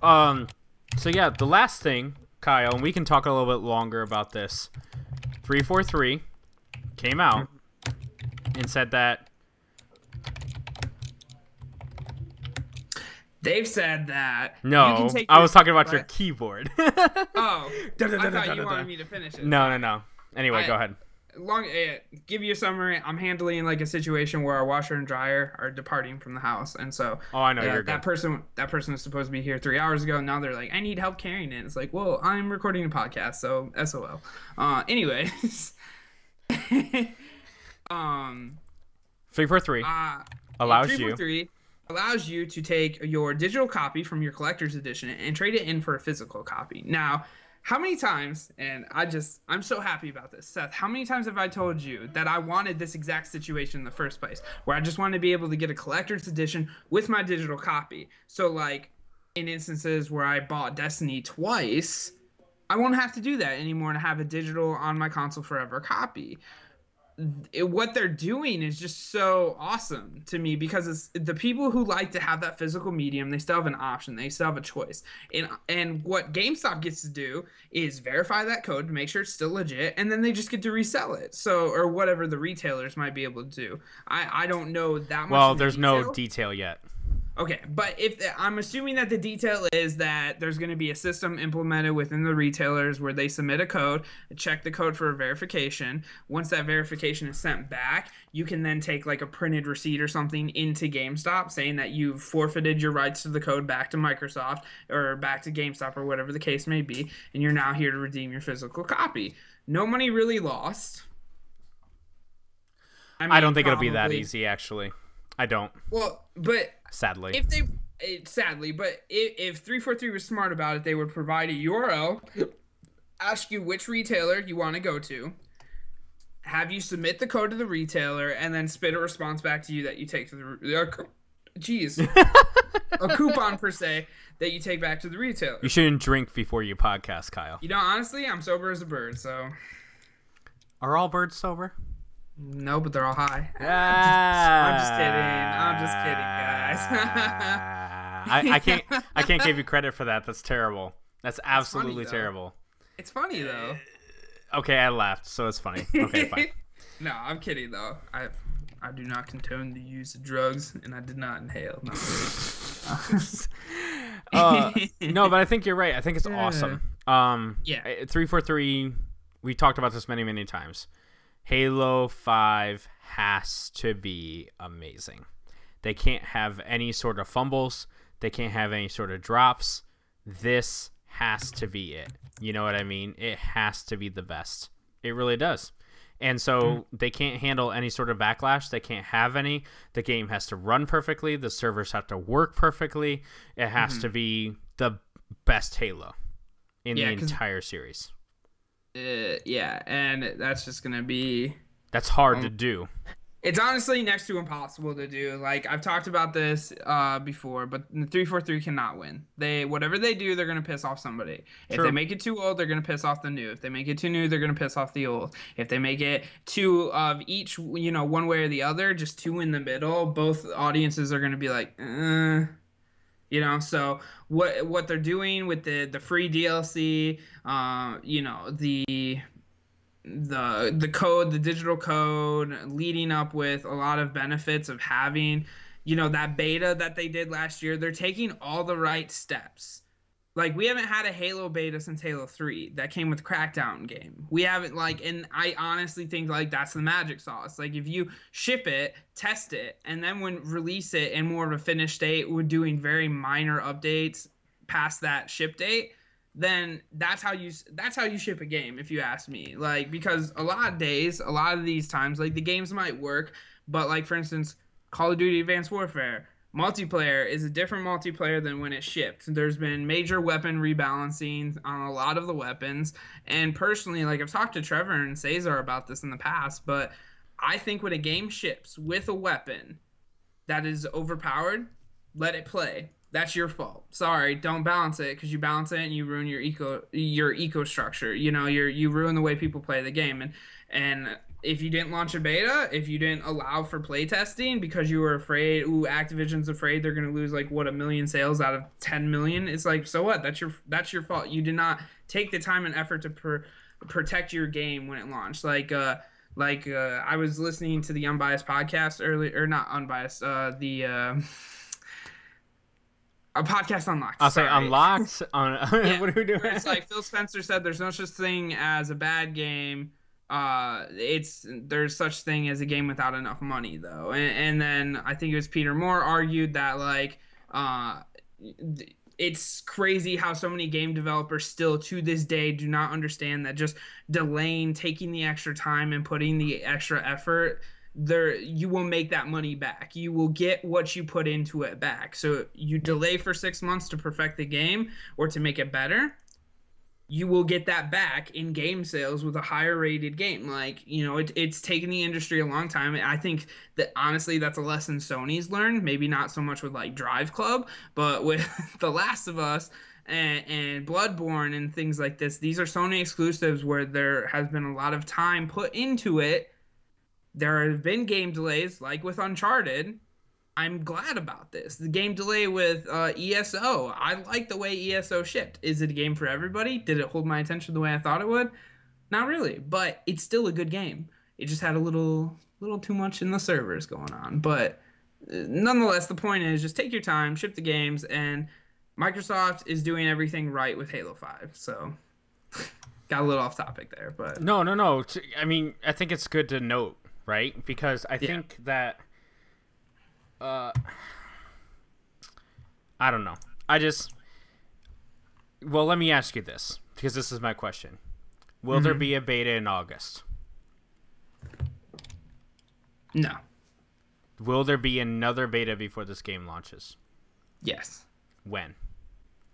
Um, so yeah, the last thing, Kyle, and we can talk a little bit longer about this. 343 came out and said that They've said that you can no, take I your was talking about your what? keyboard. Oh, I thought you Da-da-da-da-da-da. wanted me to finish it. No, no, Sorry. no. Anyway, I go ahead. give you a summary. I'm handling like a situation where our washer and dryer are departing from the house, and so Oh, I know you're good. that person was supposed to be here 3 hours ago. Now they're like, I need help carrying it. It's like, well, I'm recording a podcast, so SOL. Anyways, um, 343 uh, allows you. 343 allows you to take your digital copy from your collector's edition and trade it in for a physical copy. Now, how many times, and I'm so happy about this, Seth, how many times have I told you that I wanted this exact situation in the first place, where I just wanted to be able to get a collector's edition with my digital copy? So, like, in instances where I bought Destiny twice, I won't have to do that anymore and have a digital on my console forever copy. What they're doing is just so awesome to me, because it's the people who like to have that physical medium, they still have an option, they still have a choice. And what GameStop gets to do is verify that code to make sure it's still legit, and then they just get to resell it, so, or whatever the retailers might be able to do. I don't know that much Well, in there's no detail. detail yet. Okay, but if I'm assuming that the detail is that there's going to be a system implemented within the retailers where they submit a code, check the code for a verification. Once that verification is sent back, you can then take like a printed receipt or something into GameStop saying that you've forfeited your rights to the code back to Microsoft or back to GameStop or whatever the case may be, and you're now here to redeem your physical copy. No money really lost. I don't think it'll be that probably. easy, actually. I don't. Well, but Sadly. if they sadly, but if 343 was smart about it, they would provide a URL, ask you which retailer you want to go to, have you submit the code to the retailer, and then spit a response back to you that you take to the a coupon per se that you take back to the retailer. You shouldn't drink before you podcast, Kyle. You know, honestly, I'm sober as a bird, so Are all birds sober? no, but they're all high. Ah. I'm just kidding. I can't give you credit for that. That's terrible. That's absolutely though. terrible. It's funny though. Okay, I laughed, so it's funny. Okay, fine. No, I'm kidding though. I do not condone the use of drugs, and I did not inhale. No, No, but I think you're right. I think it's awesome. Yeah. 343. We talked about this many, many times. Halo 5 has to be amazing. They can't have any sort of fumbles. They can't have any sort of drops. This has to be it. You know what I mean? It has to be the best. It really does. And so they can't handle any sort of backlash. They can't have any. The game has to run perfectly. The servers have to work perfectly. It has to be the best Halo in the entire series. Yeah, and that's just gonna be. That's hard to do. It's honestly next to impossible to do. Like I've talked about this before, but the 343 cannot win. Whatever they do, they're gonna piss off somebody. If True. they make it too old, they're gonna piss off the new. If they make it too new, they're gonna piss off the old. If they make it two of each, one way or the other, just two in the middle, both audiences are gonna be like, So what they're doing with the free DLC, the code, the digital code, leading up with a lot of benefits of having, that beta that they did last year. They're taking all the right steps. Like, we haven't had a Halo beta since Halo 3 that came with Crackdown game. We haven't, and I honestly think, that's the magic sauce. Like, if you ship it, test it, and then when release it in more of a finished state, we're doing very minor updates past that ship date, then that's how you ship a game, if you ask me. Because a lot of these times, the games might work, but, for instance, Call of Duty Advanced Warfare, multiplayer is a different multiplayer than when it shipped. There's been major weapon rebalancing on a lot of the weapons. And personally, I've talked to Trevor and Cesar about this in the past, but I think when a game ships with a weapon that is overpowered, let it play. That's your fault. Sorry, don't balance it, because you balance it and you ruin your eco structure. You ruin the way people play the game. And if you didn't launch a beta, if you didn't allow for playtesting because you were afraid, Activision's afraid they're gonna lose like what, 1 million sales out of 10 million. It's like, so what? That's your fault. You did not take the time and effort to protect your game when it launched. I was listening to the Unbiased podcast earlier, or not Unbiased, a podcast Unlocked. I'll say Unlocked. Yeah, what are we doing? it's like Phil Spencer said, there's no such thing as a bad game. There's such thing as a game without enough money, though. And then I think it was Peter Moore argued that it's crazy how so many game developers still to this day do not understand that just delaying, taking the extra time and putting the extra effort, you will make that money back. You will get what you put into it back. So you delay for 6 months to perfect the game or to make it better, you will get that back in game sales with a higher rated game. It's taken the industry a long time. And I think that honestly, that's a lesson Sony's learned. Maybe not so much with like Drive Club, but with The Last of Us and Bloodborne and things like this. These are Sony exclusives where there has been a lot of time put into it. There have been game delays, like with Uncharted. I'm glad about this. The game delay with ESO. I like the way ESO shipped. Is it a game for everybody? Did it hold my attention the way I thought it would? Not really, but it's still a good game. It just had a little too much in the servers going on. But nonetheless, the point is just take your time, ship the games, and Microsoft is doing everything right with Halo 5. So got a little off topic there, but No. I mean, I think it's good to note, right? Because I think that I don't know. Well, let me ask you this, because this is my question. Will there be a beta in August? No. Will there be another beta before this game launches? Yes. When?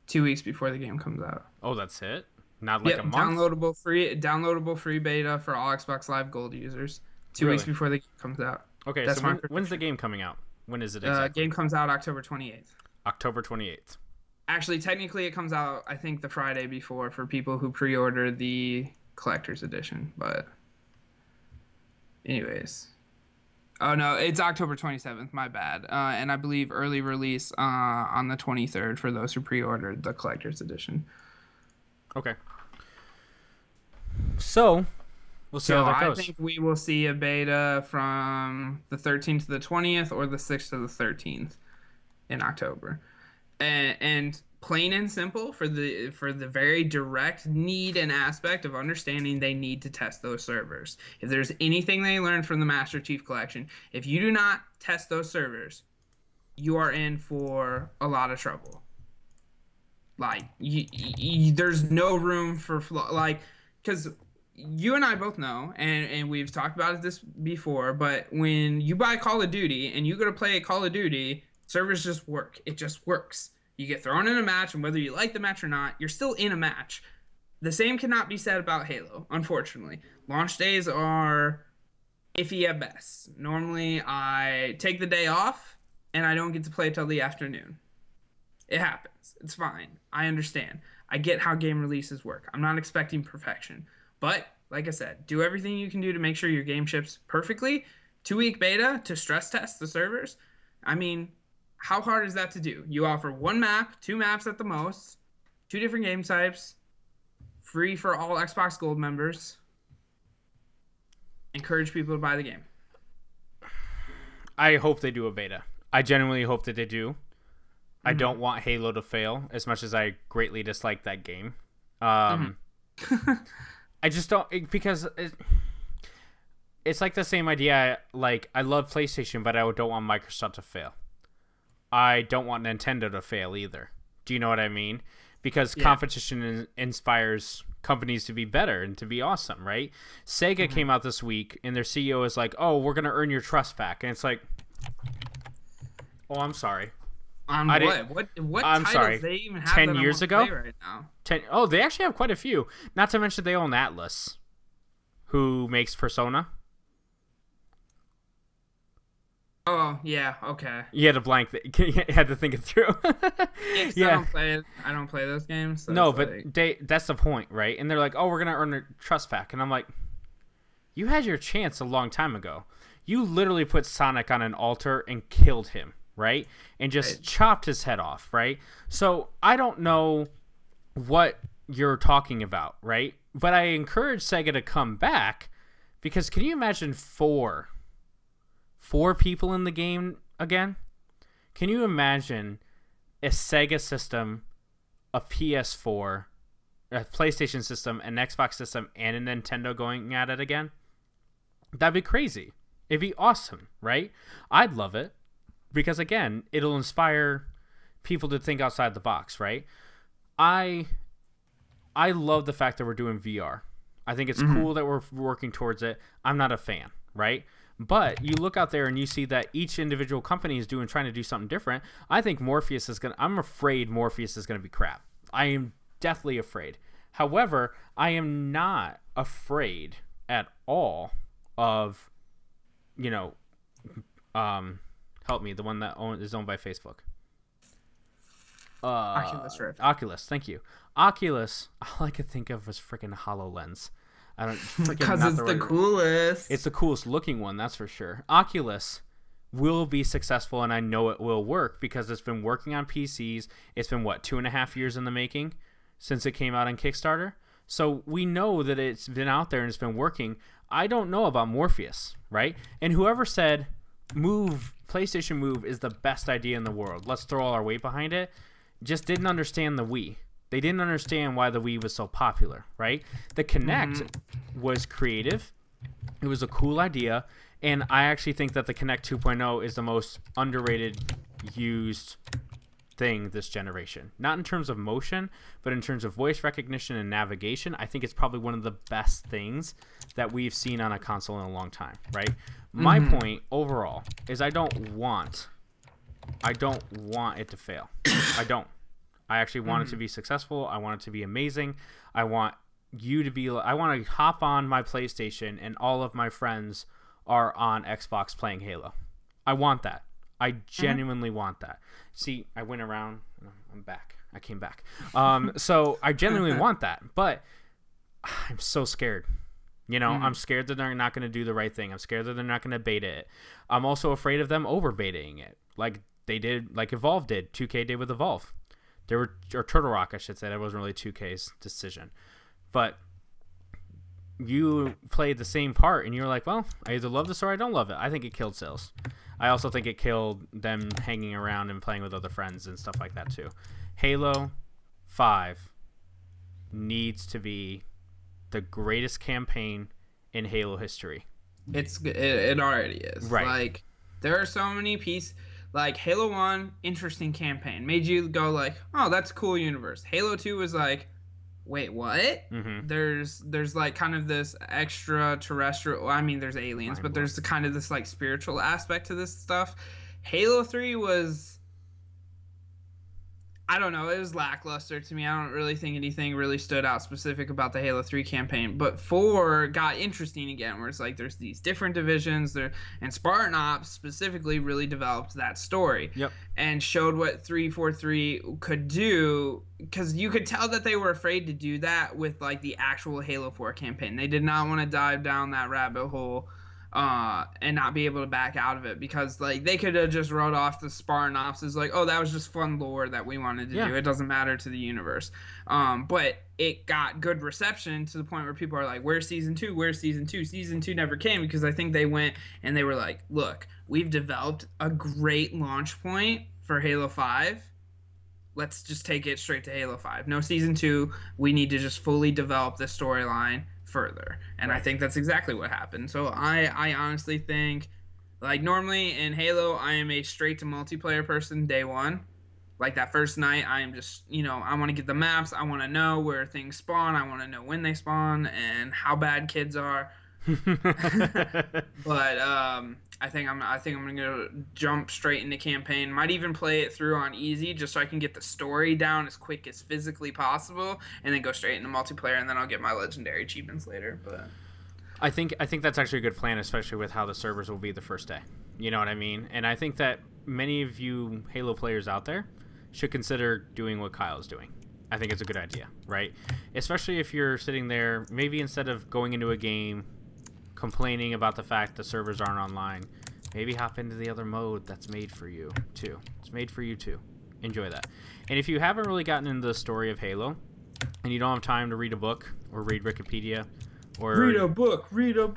2 weeks before the game comes out. Oh, that's it? Not like a month? Downloadable free beta for all Xbox Live Gold users. 2 weeks before the game comes out. Okay, that's so when's the game coming out? When is it exactly? Game comes out October 28th. October 28th. Actually, technically, it comes out, I think, the Friday before for people who pre-order the collector's edition. But anyways. Oh, no, it's October 27th. My bad. And I believe early release on the 23rd for those who pre-ordered the collector's edition. Okay. So we'll see how that goes. I think we will see a beta from the 13th to the 20th or the 6th to the 13th in October. And plain and simple, for the very direct need and aspect of understanding they need to test those servers. If there's anything they learned from the Master Chief Collection, if you do not test those servers, you are in for a lot of trouble. Like, there's no room for because you and I both know, and we've talked about this before, but when you buy Call of Duty and you go to play Call of Duty, servers just work. It just works. You get thrown in a match, and whether you like the match or not, you're still in a match. The same cannot be said about Halo, unfortunately. Launch days are iffy at best. Normally, I take the day off, and I don't get to play till the afternoon. It happens. It's fine. I understand. I get how game releases work. I'm not expecting perfection. But, like I said, do everything you can do to make sure your game ships perfectly. 2-week beta to stress test the servers. I mean, how hard is that to do? You offer 1 map, 2 maps at the most, 2 different game types, free for all Xbox Gold members. Encourage people to buy the game. I hope they do a beta. I genuinely hope that they do. I don't want Halo to fail, as much as I greatly dislike that game. I just don't, because it's like the same idea. Like, I love PlayStation, but I don't want Microsoft to fail. I don't want Nintendo to fail either. Do you know what I mean? Because competition inspires companies to be better and to be awesome, right? Sega came out this week, and their CEO is like, "Oh, we're gonna earn your trust back," and it's like, "Oh, I'm sorry." On what I'm titles sorry. they even have 10 that years I wanna ago? play right now? Oh, they actually have quite a few. Not to mention they own Atlus, who makes Persona. Oh yeah, okay. You had to you had to think it through. Yeah, I don't play those games. So no, but that's the point, right? And they're like, "Oh, we're gonna earn a trust back," and I'm like, You had your chance a long time ago. You literally put Sonic on an altar and killed him, right? And just chopped his head off, right? So I don't know what you're talking about, right? But I encourage Sega to come back, because can you imagine four people in the game again? Can you imagine a Sega system, a PS4, a PlayStation system, an Xbox system, and a Nintendo going at it again? That'd be crazy. It'd be awesome, right? I'd love it, because again, it'll inspire people to think outside the box, right? I love the fact that we're doing VR. I think it's cool that we're working towards it. I'm not a fan, right? But you look out there and you see that each individual company is trying to do something different. I think Morpheus is I'm afraid Morpheus is gonna be crap. I am deathly afraid. However, I am not afraid at all of, help me, the one that is owned by Facebook. Oculus Rift. Oculus, thank you. Oculus, all I could think of was freaking HoloLens. I don't freaking, because it's the coolest. It's the coolest looking one, that's for sure. Oculus will be successful, and I know it will work because it's been working on PCs. It's been 2.5 years in the making since it came out on Kickstarter. So we know that it's been out there and it's been working. I don't know about Morpheus, right? And whoever said PlayStation Move is the best idea in the world, let's throw all our weight behind it, just didn't understand the Wii. They didn't understand why the Wii was so popular, right? The Kinect was creative. It was a cool idea. And I actually think that the Kinect 2.0 is the most underrated used thing this generation. Not in terms of motion, but in terms of voice recognition and navigation. I think it's probably one of the best things that we've seen on a console in a long time, right? My point overall is I don't want it to fail. I don't. I actually want it to be successful. I want it to be amazing. I want I want to hop on my PlayStation and all of my friends are on Xbox playing Halo. I want that. I genuinely want that. See, I went around. I'm back. I came back. So I genuinely want that, but I'm so scared. I'm scared that they're not going to do the right thing. I'm scared that they're not going to beta it. I'm also afraid of them over betaing it, like they did, like Evolve did. 2K did with Evolve. Or Turtle Rock, I should say. That wasn't really 2K's decision, but you played the same part, and you're like, well, I either love this or I don't love it. I think it killed sales. I also think it killed them hanging around and playing with other friends and stuff like that too. Halo 5 needs to be the greatest campaign in Halo history. It already is. Right. Like, there are so many pieces. Like, Halo 1, interesting campaign. Made you go like, oh, that's a cool universe. Halo 2 was like, wait, what? There's like kind of this extraterrestrial, I mean, there's aliens, but there's kind of this like spiritual aspect to this stuff. Halo 3 was, I don't know, it was lackluster to me. I don't really think anything really stood out specific about the Halo 3 campaign. But 4 got interesting again, where it's like there's these different divisions there, and Spartan Ops specifically really developed that story. And showed what 343 could do, because you could tell that they were afraid to do that with like the actual Halo 4 campaign. They did not want to dive down that rabbit hole and not be able to back out of it, because like they could have just wrote off the Spartan Ops as like, oh, that was just fun lore that we wanted to do. It doesn't matter to the universe. But it got good reception to the point where people are like, where's season 2? Where's season 2? Season 2 never came, because I think they went and they were like, look, we've developed a great launch point for Halo 5. Let's just take it straight to Halo 5. No season 2. We need to just fully develop the storyline further. And I think that's exactly what happened. So I honestly think, like, normally in Halo, I am a straight to multiplayer person day one. Like, that first night, I am just, I want to get the maps. I want to know where things spawn. I want to know when they spawn and how bad kids are. But I think I'm gonna jump straight into campaign. Might even play it through on easy just so I can get the story down as quick as physically possible, and then go straight into multiplayer, and then I'll get my legendary achievements later. But I think that's actually a good plan, especially with how the servers will be the first day. You know what I mean? And I think that many of you Halo players out there should consider doing what Kyle is doing. I think it's a good idea, right? Especially if you're sitting there, maybe instead of going into a game complaining about the fact the servers aren't online, maybe hop into the other mode that's made for you too. It's made for you too. Enjoy that. And if you haven't really gotten into the story of Halo, and you don't have time to read a book or read Wikipedia, or read a book, read a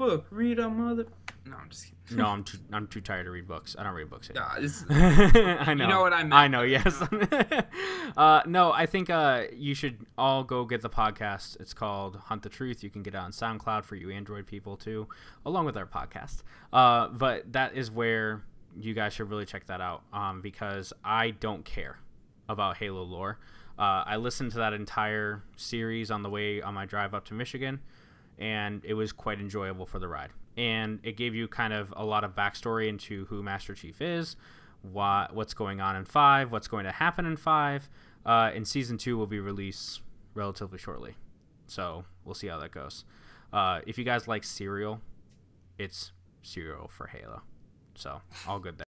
mother. No, I'm just kidding. No, I'm too tired to read books. I don't read books anymore. I know. You know what I meant. I know. Yes. No, I think you should all go get the podcast. It's called Hunt the Truth. You can get it on SoundCloud for you Android people too, along with our podcast. But that is where you guys should really check that out. Because I don't care about Halo lore. I listened to that entire series on my drive up to Michigan, and it was quite enjoyable for the ride. And it gave you kind of a lot of backstory into who Master Chief is, what's going on in 5, what's going to happen in 5. And Season 2 will be released relatively shortly. So we'll see how that goes. If you guys like cereal, it's cereal for Halo. So all good there.